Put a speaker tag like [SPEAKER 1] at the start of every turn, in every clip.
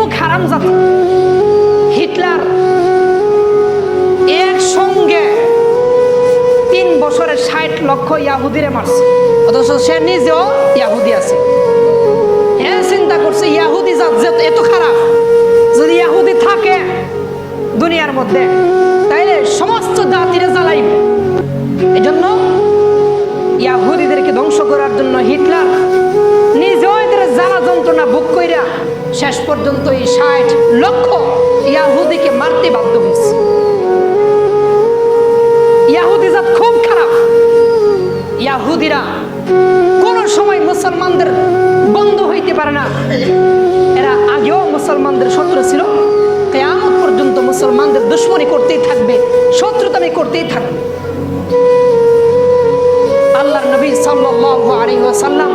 [SPEAKER 1] অমুক হারামজাদা হিটলার একসঙ্গে 3 বছরে 60 লক্ষ ইয়াহুদিরে মারছে, অথচ সে নিজেও ইয়াহুদি আছে। হ্যাঁ, চিন্তা করছে ইয়াহুদি জাত যে এত খারাপ, যদি ইয়াহুদি থাকে দুনিয়ার মধ্যে তাইলে সমস্ত জাতিরে জ্বালাইবে। এই জন্য ইয়াহুদিদেরকে ধ্বংস করার জন্য হিটলার নিজেও এদের জ্বালা যন্ত্রণা ভোগ কইরা শেষ পর্যন্ত এই 60 লক্ষ ইয়াহুদিকে মারতে বাধ্য হয়েছে। ইয়াহুদি জাত খুব খারাপ। ইয়াহুদিরা কোন সময় মুসলমানদের বন্ধু হইতে পারে না। এরা আগেও মুসলমানদের শত্রু ছিল, কিয়ামত পর্যন্ত মুসলমানদের দুশমনি করতেই থাকবে, শত্রুতামি করতেই থাকবে। আল্লাহর নবী সাল্লাল্লাহু আলাইহি ওয়াসাল্লাম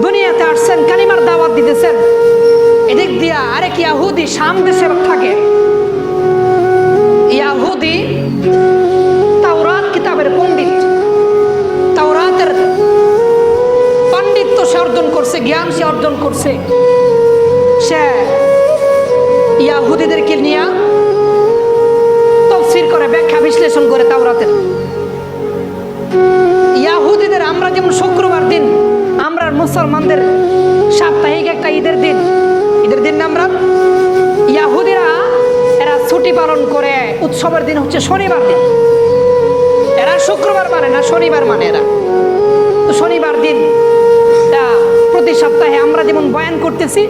[SPEAKER 1] দুনিয়াতে আসছেন, কালিমার দাওয়াত দিতেছেন। এদিক দিয়া আরেক ইয়াহুদি শাম দেশে থাকে। ইয়াহুদি তাওরাত কিতাবের পণ্ডিত, তাওরাতের পাণ্ডিত্য সে অর্জন করছে, জ্ঞান সে অর্জন করছে। সে ইয়াহুদিদেরকে নিয়ে তাফসীর করে, ব্যাখ্যা বিশ্লেষণ করে তাওরাতের। ইয়াহুদিদের আমরা যেমন শুক্রবার দিন, আমরা মুসলমানদের সাপ্তাহিক একটা ঈদের দিন আমরা, ইয়াহুদিরা এরা ছুটি পালন করে, উৎসবের দিন হচ্ছে শনিবার দিন। এরা শুক্রবার মানে না, শনিবার মানে এরা। তো শনিবার দিন প্রতি সপ্তাহে আমরা যেমন বয়ান করতেছি,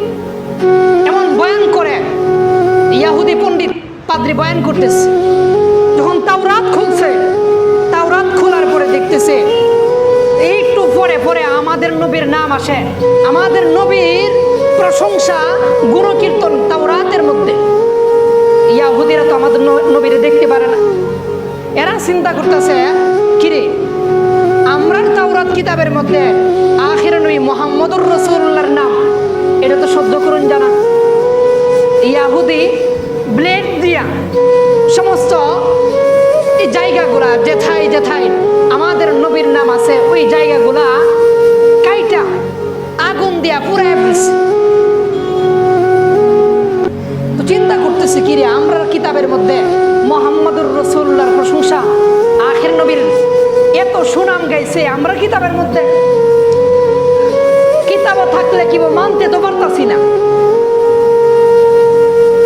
[SPEAKER 1] এমন বয়ান করে ইয়াহুদি পণ্ডিত পাদ্রী বয়ান করতেছে। যখন তাওরাত খুলছে, তাওরাত খোলার পরে দেখতেছে একটু পরে পরে আমাদের নবীর নাম আসে, আমাদের নবীর প্রশংসা গুণকীর্তন তাওরাতের মধ্যে। ইয়াহুদিরা তো আমাদের নবীরে দেখতে পারে না। এরা চিন্তা করতেছে, কিরে আমরার তাওরাত কিতাবের মধ্যে আখির নবী মুহাম্মদুর রাসূলুল্লাহর নাম, এটা তো সহ্য করুন জানা। ইয়াহুদি ব্লেড দিয়া সমস্ত এই জায়গাগুলা যেথায় যেথায় আমাদের নবীর নাম আছে ওই জায়গাগুলা কাইটা আগুন দিয়া পুরাই ফেলছে। তো চিন্তা করতেছে, কিরে আমরা কিতাবের মধ্যে মুহাম্মদুর রাসূলুল্লাহর প্রশংসা, আখির নবীর এত সুনাম গাইছে, আমরা কিতাবের মধ্যে, কিতাবও থাকলে কি মানতে তো পারতাছি না।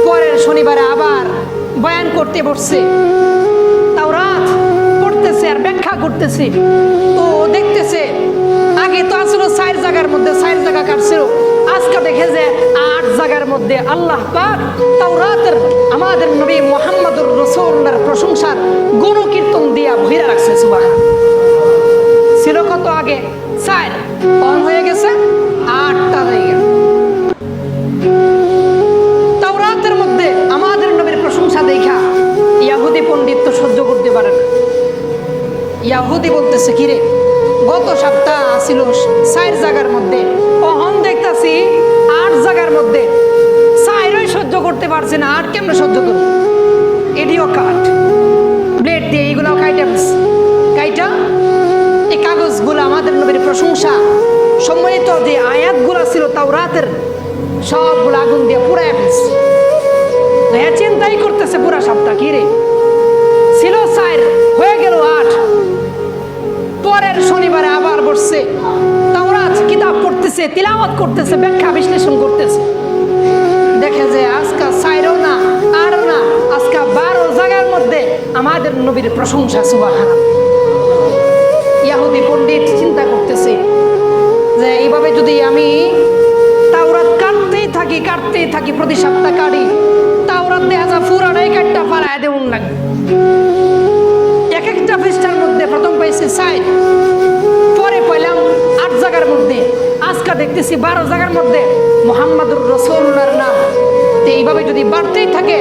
[SPEAKER 1] পরের শনিবারে আবার বয়ান করতে বসছে, তাওরাত পড়তেছে আর ব্যাখ্যা করতেছে। তো দেখতেছে আগে তো আসলে 4 জায়গার মধ্যে 4 জায়গা কাটছিল, আজকে দেখে যে 8 জায়গার মধ্যে আল্লাহ পাক তাওরাতের আমাদের নবী মুহাম্মদুর রাসূলুল্লাহর প্রশংসার গুণকীর্তন দিয়া ভরে রাখছে। সুবহানাল্লাহ। ছিল কত আগে? 4, অন হয়ে গেছে 8টা জায়গা। তাওরাতের মধ্যে আমাদের নবীর প্রশংসা দেখা ইয়াহুদি পণ্ডিত তো সহ্য করতে পারে না। ইয়াহুদি বলতেছে, কিরে গত সপ্তাহ ছিল 4 জায়গার মধ্যে, অহন দেখতেছি 8 জায়গার মধ্যে, 4ই সহ্য করতে পারছে না, 8 কেমনে সহ্য করবো? এডিও কাঠ ব্লেড দিয়ে এইগুলো কাইটা এই কাগজগুলো আমাদের নবীর প্রশংসা সম্মানিত যে আয়াতগুলো ছিল তাওরাতের, সবগুলো আগুন দিয়ে পুরাই ফেলছে। চিন্তাই করতেছে পুরা সপ্তাহ, কিরে ছিল 4 হয়ে গেল 8। পরের শনিবারে আবার বসছে, তাওরাত কিতাব পড়তেছে, তিলাওয়াত করতেছে, ব্যাখ্যা বিশ্লেষণ করতেছে। দেখে যে আজকে 4ও না 8ও না, আজকে 12 জায়গার মধ্যে আমাদের নবীর প্রশংসা। সুবহানাল্লাহ। ইয়াহুদি পণ্ডিত চিন্তা করতেছে যে এইভাবে যদি আমি তাওরাত কাটতেই থাকি প্রতি সপ্তাহ কাটি, তাওরাত দেখা যায় পুরাটাই কাটটা পালায় দেউন লাগবে। এক একটা পৃষ্ঠার মধ্যে প্রথম পাইছি 4, পরে পাইলাম 8 জায়গার মধ্যে, আজকে দেখতেছি 12 জায়গার মধ্যে মুহাম্মদুর রাসূলুল্লাহর নাম। তো এইভাবে যদি বাড়তেই থাকে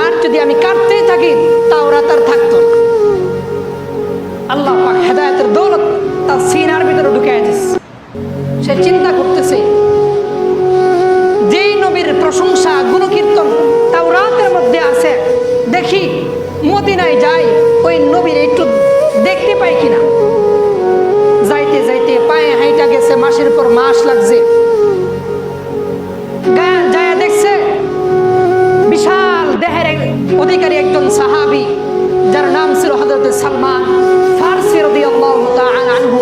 [SPEAKER 1] আর যদি আমি কাটতেই থাকি, তাওরাত আর থাকতো না। আল্লাহ পাক হেদায়েতের দৌলত তার সিনার ভিতরে ঢুকায় দিয়েছে। সে চিন্তা করতেছে, যেই নবীর প্রশংসা গুণকীর্তন তাওরাতের মধ্যে আছে, দেখি মদিনায় যাই, ওই নবীর একটু দেখতে পাই কিনা। যাইতে যাইতে পায়ে হাইটা গেছে, মাসের পর মাস লাগছে। যায় দেখছে অধিকারী একজন সাহাবী যার নাম ছিল হযরত সালমান ফারসি রাদিয়াল্লাহু তাআলা আনহু।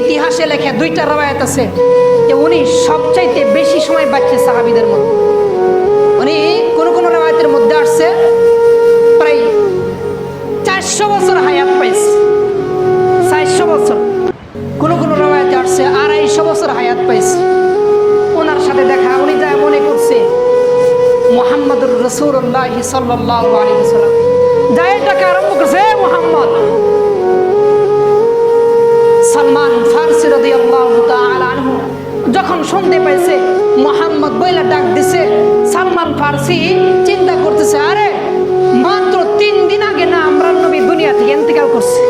[SPEAKER 1] ইতিহাসে লেখা দুইটা রওয়ায়াত আছে যে উনি সবচাইতে বেশি সময় বাঁচছে সাহাবীদের মধ্যে। উনি কোন কোন রওয়ায়াতের মধ্যে আসছে প্রায় 400 বছর হায়াত পাইছে, 400 বছর। কোন কোন রওয়ায়াতে আসছে 250 বছর হায়াত পাইছে। ওনার সাথে দেখা, উনি যা মনে করছে মুহাম্মদুর রাসূলুল্লাহ সাল্লাল্লাহু আলাইহি ওয়াসাল্লাম, যাই ডাকা আরম্ভ করছে মুহাম্মদ। সালমান ফারসি রাদিয়াল্লাহু তাআলা আনহু যখন শুনতে পাইছে মুহাম্মদ বইলা ডাক দিছে, সালমান ফারসি চিন্তা করতেছে, আরে মাত্র 3 দিন আগে না আমরা নবী দুনিয়া থেকে ইন্তেকাল করছে,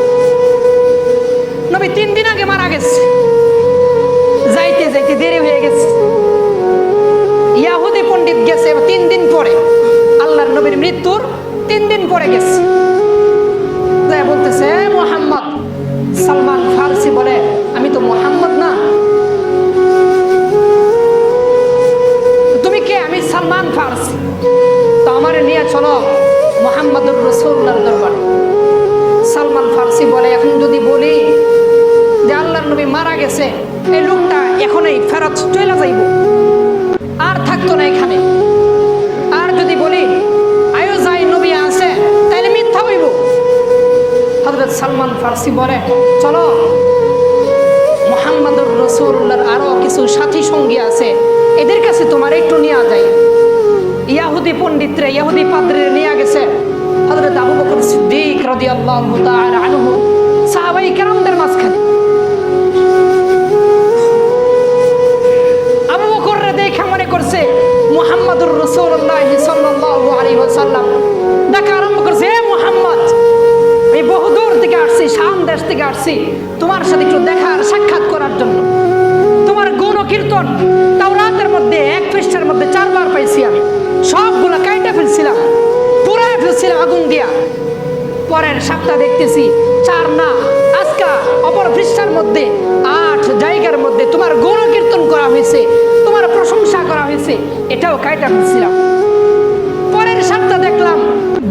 [SPEAKER 1] নবী 3 দিন আগে মারা গেছে, যাইতে যাইতে দেরি হয়ে গেছে। ইহুদি পণ্ডিত গেছে 3 দিন পরে, আল্লাহর নবীর মৃত্যুর 3 দিন পরে গেছে। যাই বলতেছে মুহাম্মদ। সালমান ফারসি বলে, আমি তো মুহাম্মদ না, তুমি কে? আমি সালমান ফারসি। তো আমারে নিয়ে চলো মুহাম্মদুর রাসূলুল্লাহর দরবারে। সালমান ফারসি বলে, এখন যদি বলি যে আল্লাহর নবী মারা গেছে, এই লোকটা এখনই ফেরত চলে যাইব, আর থাকতো না এখানে। আর যদি বলি আয়ো যাই নবী আছে, তাহলে মিথ্যা হইব। হযরত সালমান ফারসি বলে, চলো মুহাম্মদুর রাসূলুল্লাহর আরো কিছু সাথী সঙ্গী আছে, এদের কাছে তোমার একটু নিয়ে যায়। ইহুদি পণ্ডিতরে, ইহুদি পাদ্রীরে নিয়ে গেছে হযরত আবু বকর সিদ্দিক রাদিয়াল্লাহু তাআলা আনহু, সাহাবায়ে কেরামদের মাঝখানে। আবু বকররে দেখে মনে করছে মুহাম্মদুর রাসূলুল্লাহ সাল্লাল্লাহু আলাইহি ওয়াসাল্লাম। ডাকা আরম্ভ করছে, হে মুহাম্মদ, আমি বহুদূর থেকে আসছি, শাম দেশ থেকে আসছি তোমার সাথে একটু দেখার সাক্ষাৎ করার জন্য। তোমার গুণ কীর্তন তাওরাতের মধ্যে 1 পৃষ্ঠার মধ্যে 4 বার পাইছি, আমি সবগুলা কাইটা ফেলছিলাম, পুরাই ফেলছিলাম আগুন দিয়া। পরের সপ্তাহ দেখতেছি 4 না, আজকা অপর পৃষ্ঠার মধ্যে 8 জায়গার মধ্যে তোমার গুণ কীর্তন করা হয়েছে, তোমার প্রশংসা করা হয়েছে, এটাও কাইটা ফেলছিলাম। পরের সপ্তাহ দেখলাম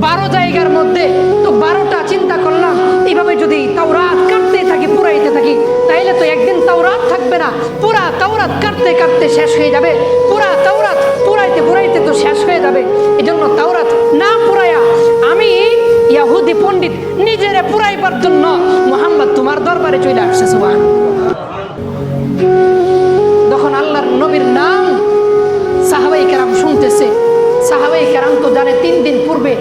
[SPEAKER 1] 12 জায়গার মধ্যে, তো 12টা চিন্তা করলাম এইভাবে যদি তাওরাত কাটতে থাকি, পুরাইতে থাকি, তাইলে তো একদিন তাওরাত থাকবে না, পুরা তাওরাত কাটতে কাটতে শেষ হয়ে যাবে, পুরা তাওরাত পুরাইতে পুরাইতে তো শেষ হয়ে যাবে। এজন্য তাওরাত না পুরাইয়া আমি ইহুদি পণ্ডিত নিজেরে পুরাইবার জন্য মুহাম্মদ তোমার দরবারে চলে আসছে। সুবহানাল্লাহ। যখন আল্লাহর নবীর নাম সাহাবায়ে কেরাম শুনতেছে, সাহাবায়ে কেরাম তো জানে 3 দিন পূর্বে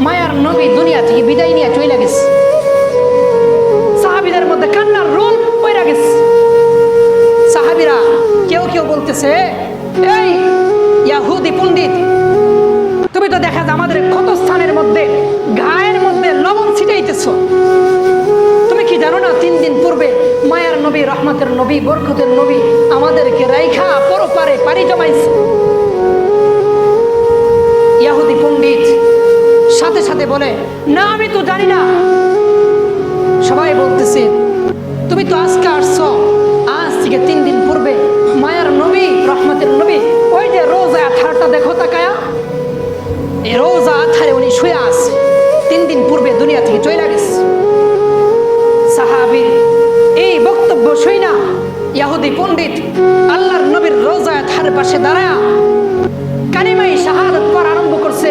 [SPEAKER 1] মায়ার নবী দুনিয়া থেকে বিদায় নিয়ে চলে গেছে। সাহাবীদের মধ্যে কান্নার রোল পড়ে গেছে। সাহাবীরা কেউ কেউ বলতেছে, এই ইহুদি পণ্ডিত, তুমি তো দেখা যায় আমাদের ক্ষতস্থানের মধ্যে, গায়ের মধ্যে লবণ ছিটাইতেছ। তুমি কি জানো না 3 দিন পূর্বে মায়ার নবী, রহমতের নবী, বরকতের নবী আমাদেরকে রাইখা পরপারে পাড়ি জমাইছে। ইহুদি পণ্ডিত সাথে সাথে বলে, না আমি তো জানি না। সবাই বলতেছে, তুমি তো আজকে আসছো, আজ থেকে 3 দিন পূর্বে মায়ার নবী, রহমতের নবী, ওই যে রোজা আথারটা দেখো তাকায়া, এই রোজা আথারে উনি শুয়ে আছে, 3 দিন পূর্বে দুনিয়া থেকে চলে গেছে। সাহাবীর এই বক্তব্য শুই না ইহুদি পণ্ডিত আল্লাহর নবীর রোজা আথারের পাশে দাঁড়ায়া কালিমায়ে শাহাদাত পড়া আরম্ভ করছে।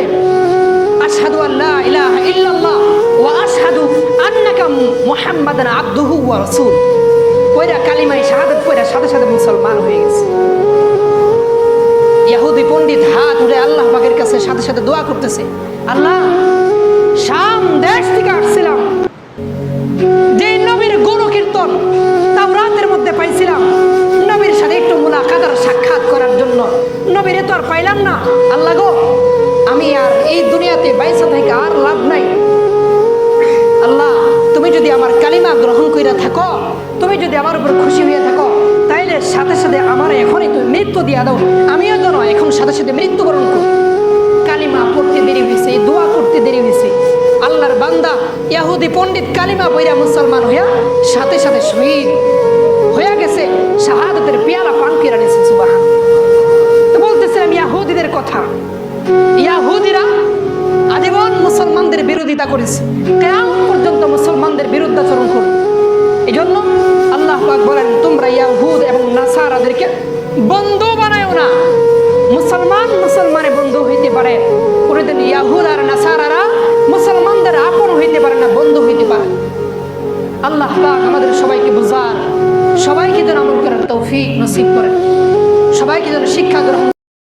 [SPEAKER 1] আশহাদু আল্লা ইলাহা ইল্লাল্লাহ ওয়া আশহাদু আন্নাকা মুহাম্মাদান আবদুহু ওয়া রাসূল। পয়রা কালিমায়ে শাহাদাত পয়রা সাথে সাথে মুসলমান হয়ে গেছে। ইহুদি পণ্ডিত হাত উঠে আল্লাহ পাকের কাছে সাথে সাথে দোয়া করতেছে, আল্লাহ, শাম দেশ থেকে আসছিলাম, যে নবীর গুণ কীর্তন তাওরাতের মধ্যে পাইছিলাম, নবীর সাথে একটু মুলাকাতার সাক্ষাৎ করার জন্য, নবীরে তো আর পাইলাম না। আল্লাহ গো, আমি আর এই দুনিয়াতে বাইসা থেকে আর লাভ নাই। আল্লাহ, তুমি যদি আমার কালিমা গ্রহণ কইরা থাকো, তুমি যদি আমার উপর খুশি হয়ে থাকো, তাইলে সাথে সাথে আমার এখনই তুমি মৃত্যু দিয়া দাও, আমিও যেন এখন সাথে সাথে মৃত্যুবরণ করি। কালিমা পড়তে দেরি হয়েছে, দোয়া করতে দেরি হয়েছে। আল্লাহর বান্দা ইহুদি পণ্ডিত কালিমা বইরা মুসলমান হইয়া সাথে সাথে শহীদ হয়ে গেছে, শাহাদাতের পেয়ালা পান করে নিয়েছে। সুবহানাল্লাহ। তো বলতেছিলাম ইহুদিদের কথা। ইহুদিরা আজীবন বিরোধিতা করেছে, কিয়ামত পর্যন্ত মুসলমানদের বিরুদ্ধাচরণ করবে। এই জন্য আল্লাহ পাক বলেন, তোমরা ইয়াহুদ এবং নাসারাদেরকে বন্ধু বানায়ও না। মুসলমানে বন্ধু হইতে পারে, কোনোদিন ইয়াহুদ আর নাসারারা মুসলমানদের আপন হইতে পারে না, বন্ধু হইতে পারে। আল্লাহ পাক আমাদের সবাইকে বুঝার, সবাইকে যেন আমল করার তৌফিক নসিব করেন, সবাইকে যেন শিক্ষা গ্রহণ